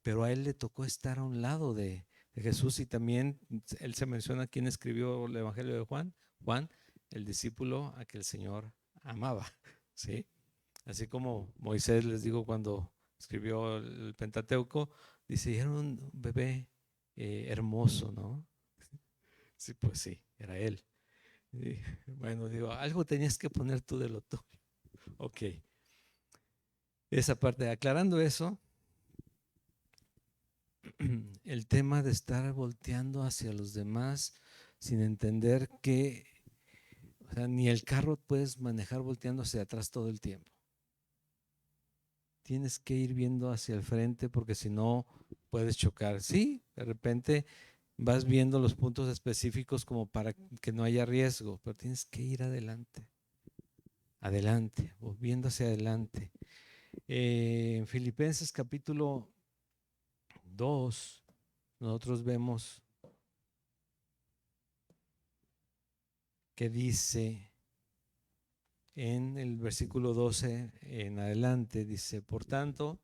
Pero a él le tocó estar a un lado de Jesús, y también él se menciona quién escribió el Evangelio de Juan, Juan, el discípulo a que el Señor amaba, ¿sí? Así como Moisés, les digo, cuando escribió el Pentateuco, dice, era un bebé hermoso, ¿no? Sí, pues sí, era él. Y, bueno, digo, algo tenías que poner tú de lo tuyo. Ok. Esa parte, aclarando eso, el tema de estar volteando hacia los demás sin entender que, o sea, ni el carro puedes manejar volteando hacia atrás todo el tiempo. Tienes que ir viendo hacia el frente porque si no puedes chocar. Sí, de repente vas viendo los puntos específicos como para que no haya riesgo, pero tienes que ir adelante. Adelante, viendo hacia adelante. En Filipenses capítulo 2, nosotros vemos que dice en el versículo 12 en adelante, dice, por tanto,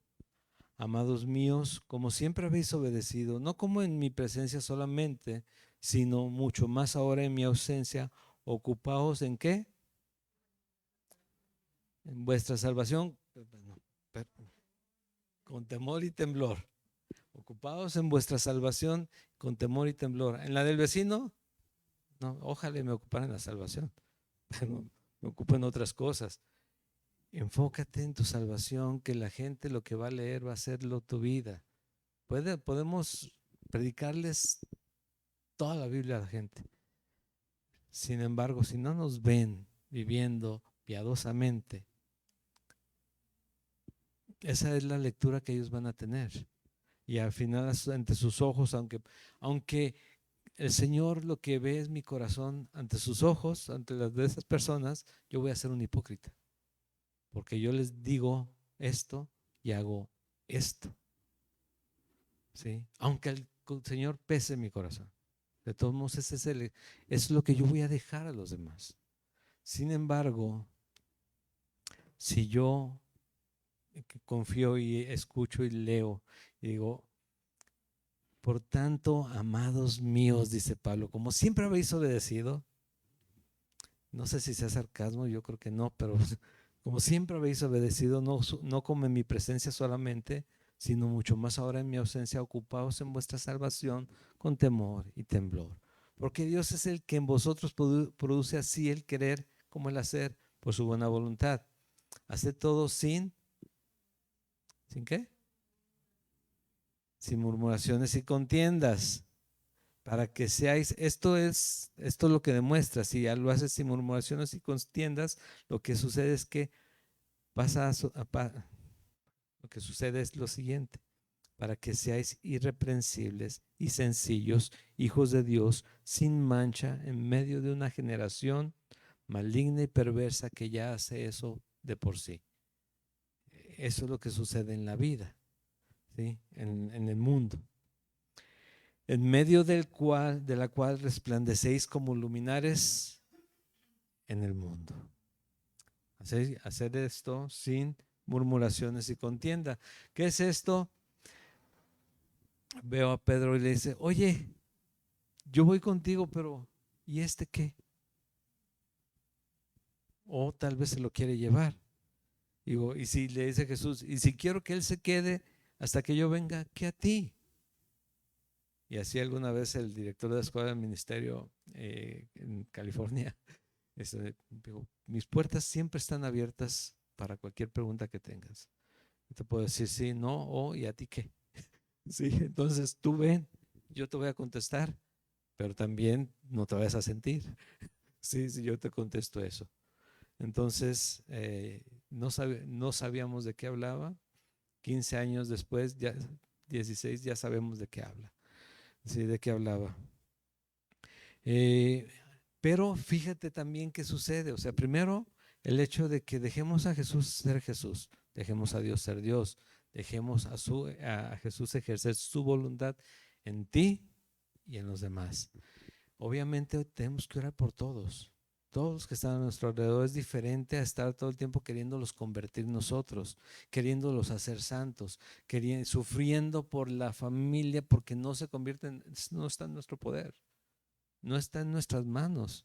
amados míos, como siempre habéis obedecido, no como en mi presencia solamente, sino mucho más ahora en mi ausencia, ocupaos en qué? En vuestra salvación, con temor y temblor. Ocupados en vuestra salvación con temor y temblor. En la del vecino, no, ojalá me ocupara en la salvación, pero me ocupo en otras cosas. Enfócate en tu salvación, que la gente lo que va a leer va a serlo tu vida. Podemos predicarles toda la Biblia a la gente. Sin embargo, si no nos ven viviendo piadosamente, esa es la lectura que ellos van a tener. Y al final, ante sus ojos, aunque el Señor lo que ve es mi corazón, ante sus ojos, ante las de esas personas, yo voy a ser un hipócrita. Porque yo les digo esto y hago esto. ¿Sí? Aunque el Señor pese mi corazón. De todos modos, es lo que yo voy a dejar a los demás. Sin embargo, si yo confío y escucho y leo y digo, por tanto, amados míos, dice Pablo, como siempre habéis obedecido, no sé si sea sarcasmo, yo creo que no, pero como siempre habéis obedecido, no como en mi presencia solamente, sino mucho más ahora en mi ausencia, ocupaos en vuestra salvación con temor y temblor. Porque Dios es el que en vosotros produce así el querer como el hacer por su buena voluntad. Haced todo ¿sin qué? Sin murmuraciones y contiendas, para que seáis, esto es lo que demuestra, si ya lo haces sin murmuraciones y contiendas, lo que sucede es que lo que sucede es lo siguiente, para que seáis irreprensibles y sencillos, hijos de Dios, sin mancha, en medio de una generación maligna y perversa que ya hace eso de por sí. Eso es lo que sucede en la vida, ¿sí? En el mundo. En medio de la cual resplandecéis como luminares en el mundo. Hacer esto sin murmuraciones y contienda. ¿Qué es esto? Veo a Pedro y le dice, oye, yo voy contigo, pero ¿y este qué? O tal vez se lo quiere llevar. Digo, y si le dice Jesús, y si quiero que él se quede hasta que yo venga, ¿qué a ti? Y así alguna vez el director de la escuela del ministerio en California, digo, mis puertas siempre están abiertas para cualquier pregunta que tengas. Te puedo decir sí, no, o ¿y a ti qué? Sí, entonces tú ven, yo te voy a contestar, pero también no te vayas a sentir. Sí, sí, yo te contesto eso. Entonces, no sabíamos de qué hablaba. 15 años después, ya 16, ya sabemos de qué habla. Sí, de qué hablaba. Pero fíjate también qué sucede. O sea, primero, el hecho de que dejemos a Jesús ser Jesús, dejemos a Dios ser Dios, dejemos a Jesús ejercer su voluntad en ti y en los demás. Obviamente tenemos que orar por todos. Todos los que están a nuestro alrededor. Es diferente a estar todo el tiempo queriéndolos convertir nosotros, queriéndolos hacer santos, sufriendo por la familia porque no se convierten, no está en nuestro poder, no está en nuestras manos,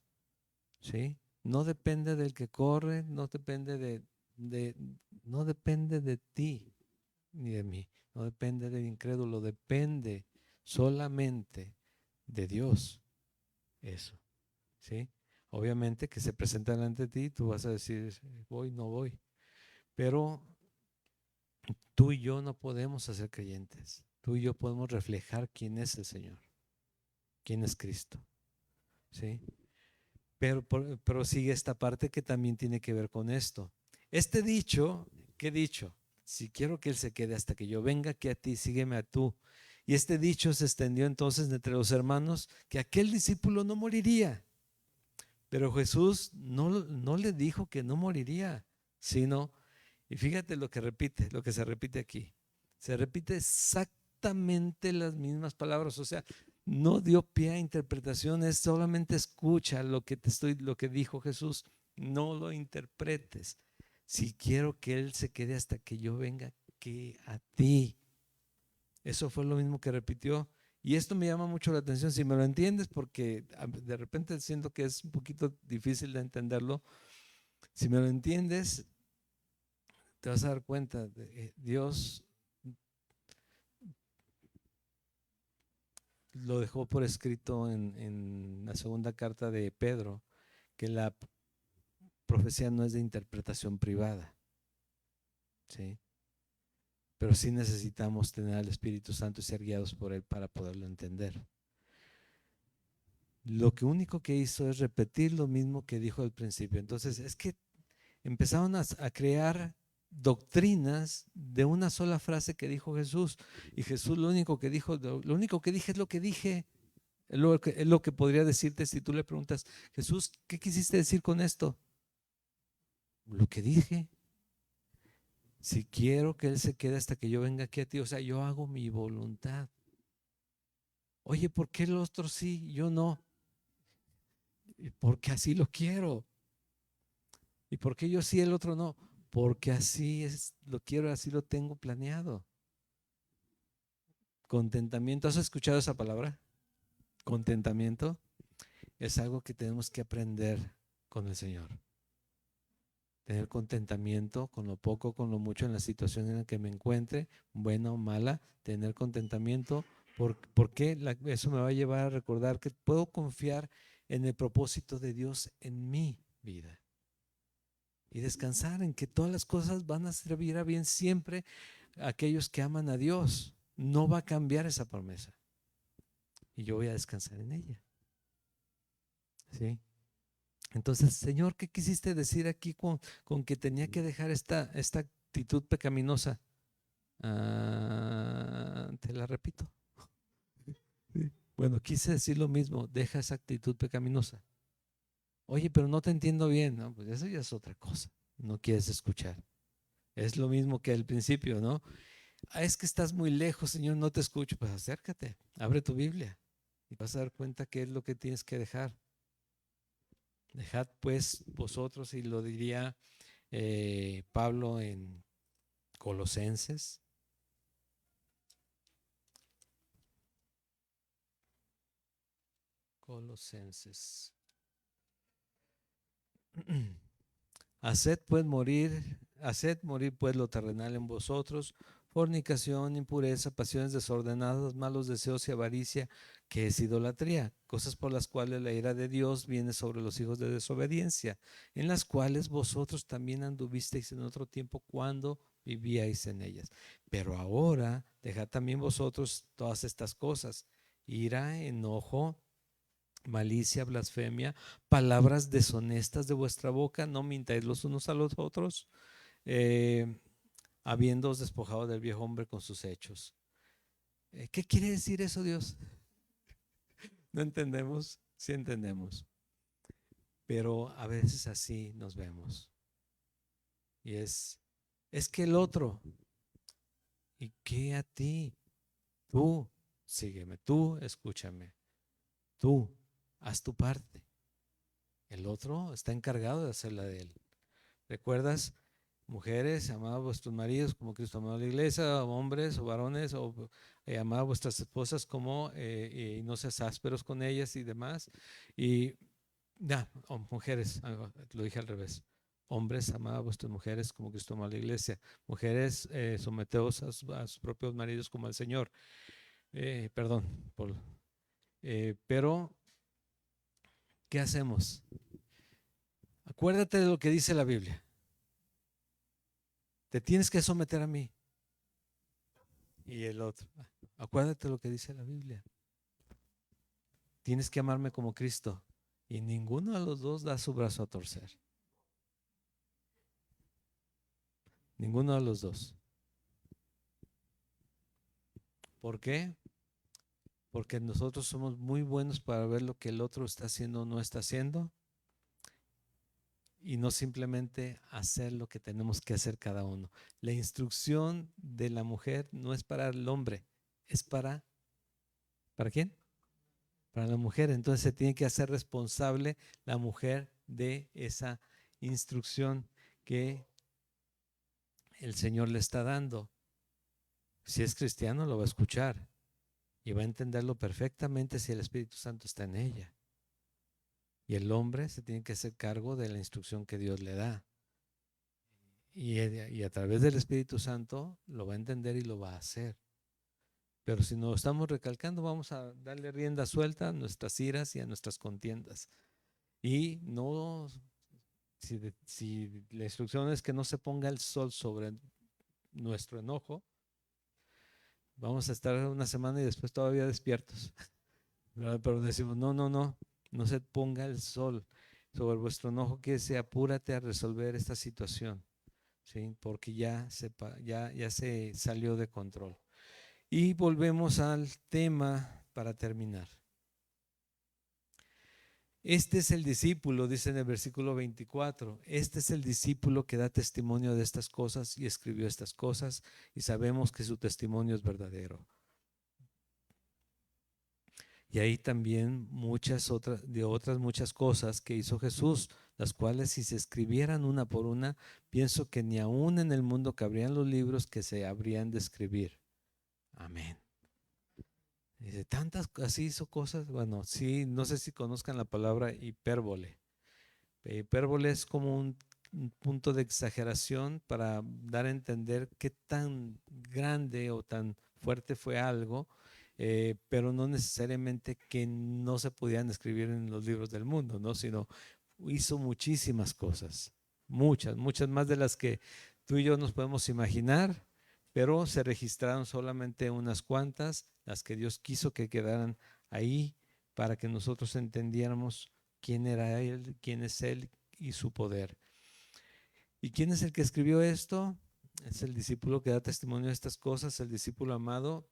¿sí? No depende del que corre, no depende no depende de ti ni de mí, no depende del incrédulo, depende solamente de Dios. Eso, ¿sí? Obviamente que se presentan ante ti, tú vas a decir, voy, no voy. Pero tú y yo no podemos ser creyentes. Tú y yo podemos reflejar quién es el Señor, quién es Cristo, ¿sí? Pero sigue esta parte que también tiene que ver con esto. Este dicho, ¿qué dicho? Si quiero que Él se quede hasta que yo venga aquí a ti, sígueme a tú. Y este dicho se extendió entonces entre los hermanos que aquel discípulo no moriría. Pero Jesús no le dijo que no moriría, sino, y fíjate lo que repite, lo que se repite aquí. Se repite exactamente las mismas palabras, o sea, no dio pie a interpretaciones, solamente escucha lo que dijo Jesús, no lo interpretes. Si quiero que Él se quede hasta que yo venga, que a ti. Eso fue lo mismo que repitió. Y esto me llama mucho la atención, si me lo entiendes, porque de repente siento que es un poquito difícil de entenderlo. Si me lo entiendes, te vas a dar cuenta de Dios lo dejó por escrito en la segunda carta de Pedro, que la profecía no es de interpretación privada, ¿sí? Pero sí necesitamos tener al Espíritu Santo y ser guiados por Él para poderlo entender. Lo que único que hizo es repetir lo mismo que dijo al principio. Entonces es que empezaron a crear doctrinas de una sola frase que dijo Jesús. Y Jesús lo único que dijo, lo único que dije es lo que dije. Es lo que podría decirte si tú le preguntas, Jesús, ¿qué quisiste decir con esto? Lo que dije. Si quiero que Él se quede hasta que yo venga aquí a ti, o sea, yo hago mi voluntad. Oye, ¿por qué el otro sí, yo no? Porque así lo quiero. ¿Y por qué yo sí, el otro no? Porque así es, lo quiero, así lo tengo planeado. Contentamiento, ¿has escuchado esa palabra? Contentamiento es algo que tenemos que aprender con el Señor. Tener contentamiento con lo poco, con lo mucho en la situación en la que me encuentre, buena o mala, tener contentamiento. Porque eso me va a llevar a recordar que puedo confiar en el propósito de Dios en mi vida. Y descansar en que todas las cosas van a servir a bien siempre a aquellos que aman a Dios. No va a cambiar esa promesa. Y yo voy a descansar en ella. ¿Sí? Entonces, Señor, ¿qué quisiste decir aquí con que tenía que dejar esta actitud pecaminosa? Te la repito. Sí. Bueno, quise decir lo mismo, deja esa actitud pecaminosa. Oye, pero no te entiendo bien, ¿no? Pues eso ya es otra cosa, no quieres escuchar. Es lo mismo que al principio, ¿no? Es que estás muy lejos, Señor, no te escucho. Pues acércate, abre tu Biblia y vas a dar cuenta qué es lo que tienes que dejar. Dejad pues vosotros, y lo diría Pablo en Colosenses. Colosenses. Haced morir pues lo terrenal en vosotros, fornicación, impureza, pasiones desordenadas, malos deseos y avaricia, que es idolatría, cosas por las cuales la ira de Dios viene sobre los hijos de desobediencia, en las cuales vosotros también anduvisteis en otro tiempo cuando vivíais en ellas. Pero ahora dejad también vosotros todas estas cosas: ira, enojo, malicia, blasfemia, palabras deshonestas de vuestra boca. No mintáis los unos a los otros, eh, habiéndoos despojado del viejo hombre con sus hechos. ¿Qué quiere decir eso, Dios? No entendemos, sí entendemos, pero a veces así nos vemos. Y es que el otro, ¿y qué a ti? Tú, sígueme, tú, escúchame, tú, haz tu parte. El otro está encargado de hacer la de él. ¿Recuerdas? Mujeres, amad a vuestros maridos como Cristo amó a la iglesia, hombres o varones, o amad a vuestras esposas como, y no seas ásperos con ellas y demás. Y ya, mujeres, lo dije al revés. Hombres, amad a vuestras mujeres como Cristo amó a la iglesia. Mujeres, someteos a sus propios maridos como al Señor. Perdón, pero ¿qué hacemos? Acuérdate de lo que dice la Biblia. Te tienes que someter a mí. Y el otro, acuérdate lo que dice la Biblia. Tienes que amarme como Cristo. Y ninguno de los dos da su brazo a torcer. Ninguno de los dos. ¿Por qué? Porque nosotros somos muy buenos para ver lo que el otro está haciendo o no está haciendo, y no simplemente hacer lo que tenemos que hacer cada uno. La instrucción de la mujer no es para el hombre, es ¿para quién? Para la mujer. Entonces se tiene que hacer responsable la mujer de esa instrucción que el Señor le está dando. Si es cristiano, lo va a escuchar y va a entenderlo perfectamente si el Espíritu Santo está en ella. Y el hombre se tiene que hacer cargo de la instrucción que Dios le da. Y a través del Espíritu Santo lo va a entender y lo va a hacer. Pero si nos estamos recalcando, vamos a darle rienda suelta a nuestras iras y a nuestras contiendas. Y no, si la instrucción es que no se ponga el sol sobre nuestro enojo, vamos a estar una semana y después todavía despiertos. ¿Verdad? Pero decimos, no, no, no, no se ponga el sol sobre vuestro enojo, que se apúrate a resolver esta situación, ¿sí? Porque ya se salió de control. Y volvemos al tema para terminar. Este es el discípulo, dice en el versículo 24, este es el discípulo que da testimonio de estas cosas y escribió estas cosas, y sabemos que su testimonio es verdadero. Y hay también otras muchas cosas que hizo Jesús, las cuales si se escribieran una por una, pienso que ni aún en el mundo cabrían los libros que se habrían de escribir. Amén. Dice, tantas, así hizo cosas. Bueno, sí, no sé si conozcan la palabra hipérbole. Hipérbole es como un punto de exageración para dar a entender qué tan grande o tan fuerte fue algo, pero no necesariamente que no se podían escribir en los libros del mundo, ¿no? Sino hizo muchísimas cosas, muchas, muchas más de las que tú y yo nos podemos imaginar, pero se registraron solamente unas cuantas, las que Dios quiso que quedaran ahí para que nosotros entendiéramos quién era Él, quién es Él y su poder. ¿Y quién es el que escribió esto? Es el discípulo que da testimonio de estas cosas, el discípulo amado.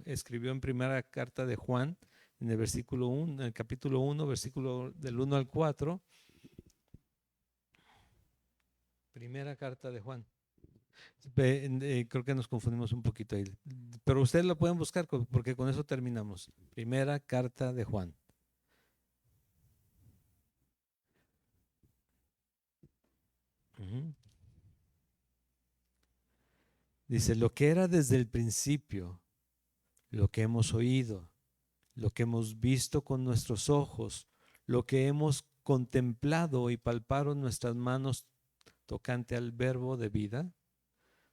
Escribió en primera carta de Juan, en el versículo 1, en el capítulo 1, versículo del 1 al 4. Primera carta de Juan. Creo que nos confundimos un poquito ahí. Pero ustedes lo pueden buscar porque con eso terminamos. Primera carta de Juan. Dice, lo que era desde el principio, lo que hemos oído, lo que hemos visto con nuestros ojos, lo que hemos contemplado y palparon nuestras manos tocante al verbo de vida,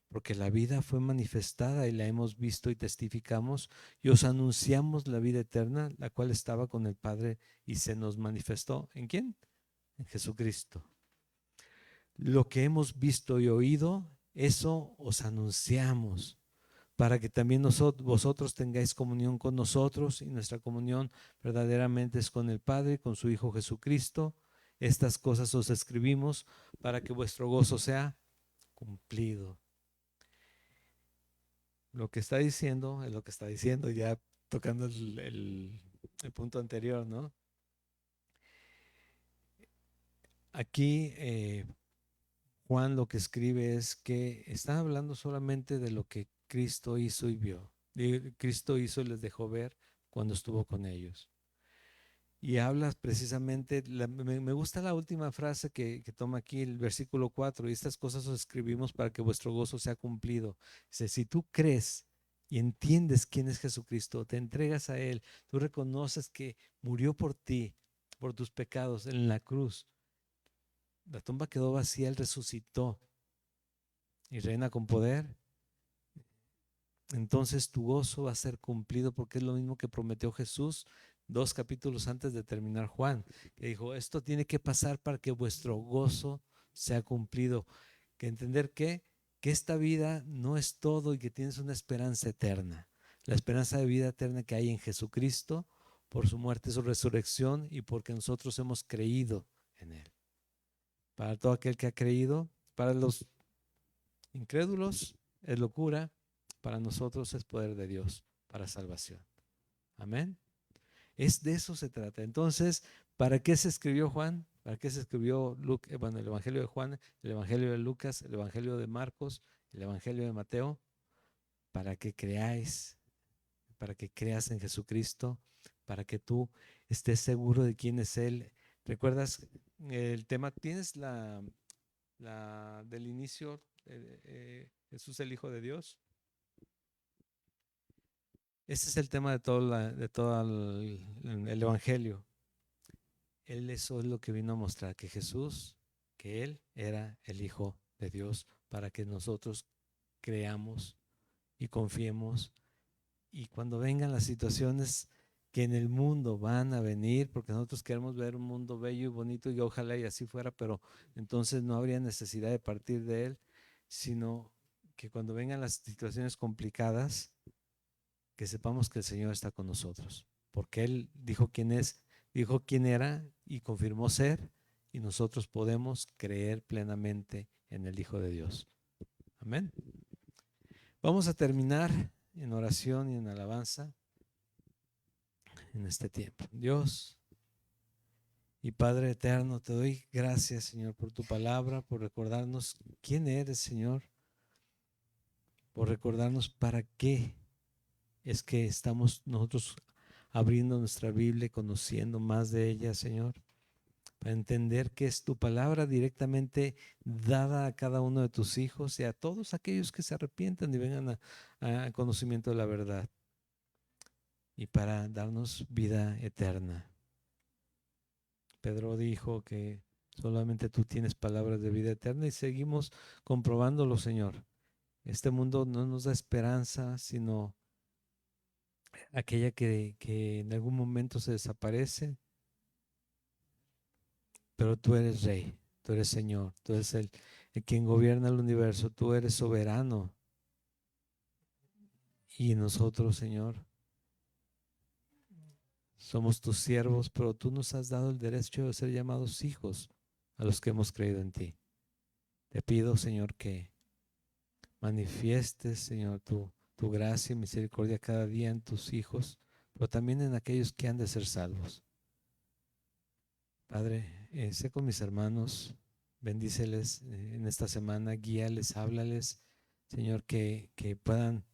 porque la vida fue manifestada y la hemos visto y testificamos y os anunciamos la vida eterna, la cual estaba con el Padre y se nos manifestó. ¿En quién? En Jesucristo. Lo que hemos visto y oído, eso os anunciamos, para que también vosotros tengáis comunión con nosotros, y nuestra comunión verdaderamente es con el Padre y con su Hijo Jesucristo. Estas cosas os escribimos para que vuestro gozo sea cumplido. Lo que está diciendo es lo que está diciendo, ya tocando el punto anterior, ¿no? Aquí Juan lo que escribe es que está hablando solamente de lo que Cristo hizo y vio. Cristo hizo y les dejó ver cuando estuvo con ellos. Y habla precisamente, me gusta la última frase que toma aquí el versículo 4, y estas cosas os escribimos para que vuestro gozo sea cumplido. Dice, si tú crees y entiendes quién es Jesucristo, te entregas a Él, tú reconoces que murió por ti, por tus pecados en la cruz. La tumba quedó vacía, Él resucitó y reina con poder. Entonces tu gozo va a ser cumplido, porque es lo mismo que prometió Jesús 2 capítulos antes de terminar Juan, que dijo, esto tiene que pasar para que vuestro gozo sea cumplido. Que entender que esta vida no es todo y que tienes una esperanza eterna. La esperanza de vida eterna que hay en Jesucristo por su muerte, su resurrección y porque nosotros hemos creído en Él. Para todo aquel que ha creído, para los incrédulos es locura, para nosotros es poder de Dios para salvación. Amén. Es de eso se trata. Entonces, ¿para qué se escribió Juan? ¿Para qué se escribió el Evangelio de Juan, el Evangelio de Lucas, el Evangelio de Marcos, el Evangelio de Mateo? Para que creáis, para que creas en Jesucristo, para que tú estés seguro de quién es Él. ¿Recuerdas el tema? ¿Tienes la del inicio? Jesús el Hijo de Dios. Ese es el tema de todo el Evangelio. Eso es lo que vino a mostrar, que Jesús, que Él era el Hijo de Dios, para que nosotros creamos y confiemos. Y cuando vengan las situaciones que en el mundo van a venir, porque nosotros queremos ver un mundo bello y bonito, y ojalá y así fuera, pero entonces no habría necesidad de partir de Él, sino que cuando vengan las situaciones complicadas, que sepamos que el Señor está con nosotros, porque Él dijo quién es, dijo quién era y confirmó ser, y nosotros podemos creer plenamente en el Hijo de Dios. Amén. Vamos a terminar en oración y en alabanza en este tiempo. Dios y Padre eterno, te doy gracias, Señor, por tu palabra, por recordarnos quién eres, Señor, por recordarnos para qué es que estamos nosotros abriendo nuestra Biblia y conociendo más de ella, Señor, para entender que es tu palabra directamente dada a cada uno de tus hijos y a todos aquellos que se arrepientan y vengan a conocimiento de la verdad, y para darnos vida eterna. Pedro dijo que solamente tú tienes palabras de vida eterna, y seguimos comprobándolo, Señor. Este mundo no nos da esperanza, sino aquella que en algún momento se desaparece, pero tú eres Rey, tú eres Señor, tú eres el quien gobierna el universo, tú eres soberano. Y nosotros, Señor, somos tus siervos, pero tú nos has dado el derecho de ser llamados hijos a los que hemos creído en ti. Te pido, Señor, que manifiestes, Señor, tu gracia y misericordia cada día en tus hijos, pero también en aquellos que han de ser salvos. Padre, sé con mis hermanos, bendíceles en esta semana, guíales, háblales, Señor, que puedan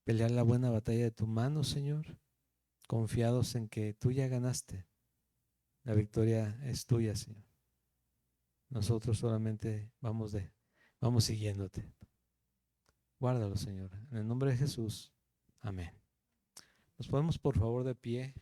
pelear la buena batalla de tu mano, Señor, confiados en que tú ya ganaste. La victoria es tuya, Señor. Nosotros solamente vamos siguiéndote. Guárdalo, Señor. En el nombre de Jesús. Amén. Nos ponemos por favor de pie.